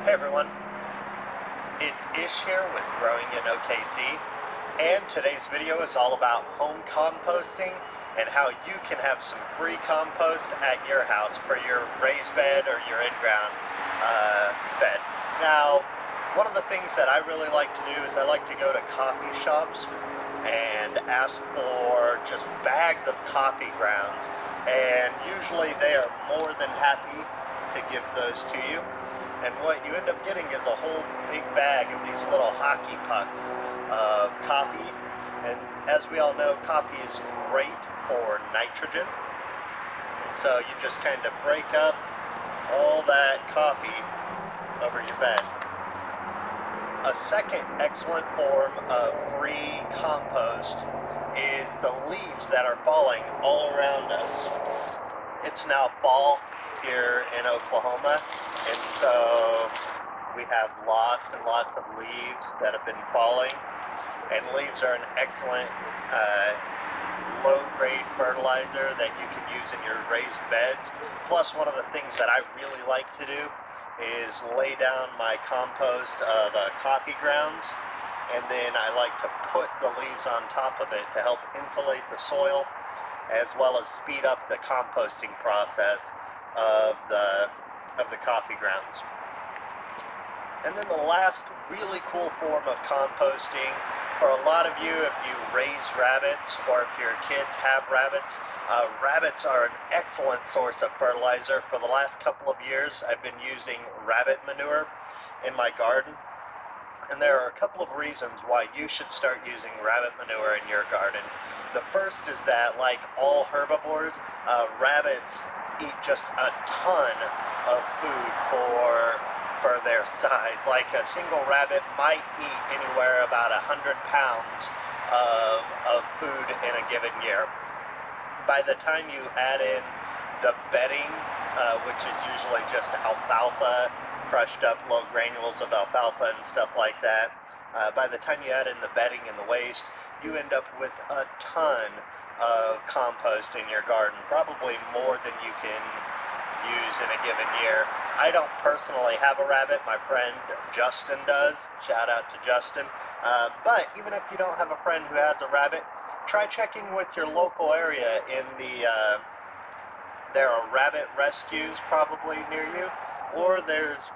Hey everyone, it's Ish here with Growing in OKC, and today's video is all about home composting and how you can have some free compost at your house for your raised bed or your in-ground bed. Now, one of the things that I really like to do is I like to go to coffee shops and ask for just bags of coffee grounds, and usually they are more than happy to give those to you. And what you end up getting is a whole big bag of these little hockey pucks of coffee. And as we all know, coffee is great for nitrogen. And so you just kind of break up all that coffee over your bed. A second excellent form of free compost is the leaves that are falling all around us. It's now fall here in Oklahoma, and so we have lots and lots of leaves that have been falling, and leaves are an excellent low-grade fertilizer that you can use in your raised beds. Plus, one of the things that I really like to do is lay down my compost of coffee grounds, and then I like to put the leaves on top of it to help insulate the soil, as well as speed up the composting process of the coffee grounds. And then the last really cool form of composting, for a lot of you, if you raise rabbits or if your kids have rabbits, rabbits are an excellent source of fertilizer. For the last couple of years, I've been using rabbit manure in my garden. And there are a couple of reasons why you should start using rabbit manure in your garden. The first is that, like all herbivores, rabbits eat just a ton of food for their size. Like a single rabbit might eat anywhere about 100 pounds of food in a given year. By the time you add in the bedding, which is usually just alfalfa, crushed up low granules of alfalfa and stuff like that. By the time you add in the bedding and the waste, you end up with a ton of compost in your garden, probably more than you can use in a given year. I don't personally have a rabbit, my friend Justin does. Shout out to Justin. But even if you don't have a friend who has a rabbit, try checking with your local area in there are rabbit rescues probably near you, or there's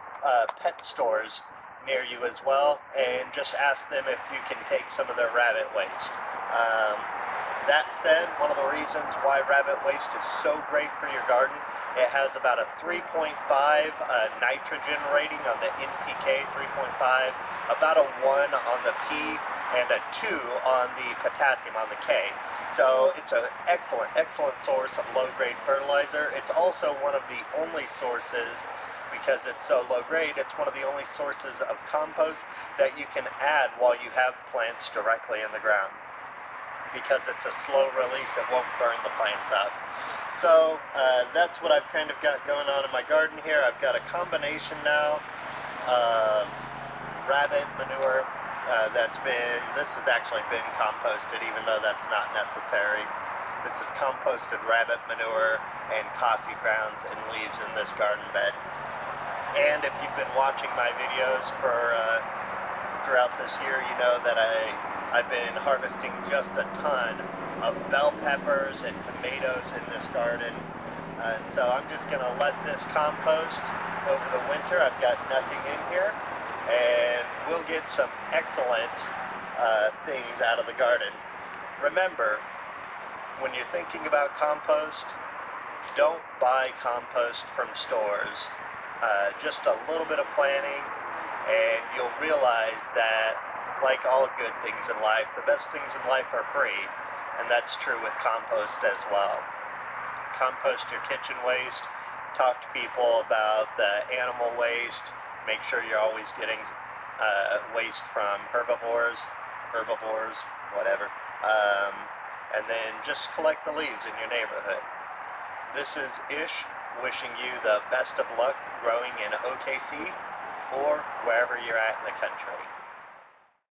pet stores near you as well, and just ask them if you can take some of their rabbit waste. That said, one of the reasons why rabbit waste is so great for your garden, it has about a 3.5 nitrogen rating on the NPK, 3.5, about a 1 on the P, and a 2 on the potassium, on the K. So it's an excellent source of low-grade fertilizer. It's also one of the only sources, because it's so low grade, it's one of the only sources of compost that you can add while you have plants directly in the ground. Because it's a slow release, it won't burn the plants up. So that's what I've kind of got going on in my garden here. I've got a combination now of rabbit manure this has actually been composted, even though that's not necessary. This is composted rabbit manure and coffee grounds and leaves in this garden bed. And if you've been watching my videos for throughout this year, you know that I've been harvesting just a ton of bell peppers and tomatoes in this garden. And so I'm just going to let this compost over the winter. I've got nothing in here, and we'll get some excellent things out of the garden. Remember, when you're thinking about compost, don't buy compost from stores. Just a little bit of planning, and you'll realize that, like all good things in life, the best things in life are free, and that's true with compost as well. Compost your kitchen waste, talk to people about the animal waste, make sure you're always getting waste from herbivores, whatever, and then just collect the leaves in your neighborhood. This is Ish, wishing you the best of luck growing in OKC or wherever you're at in the country.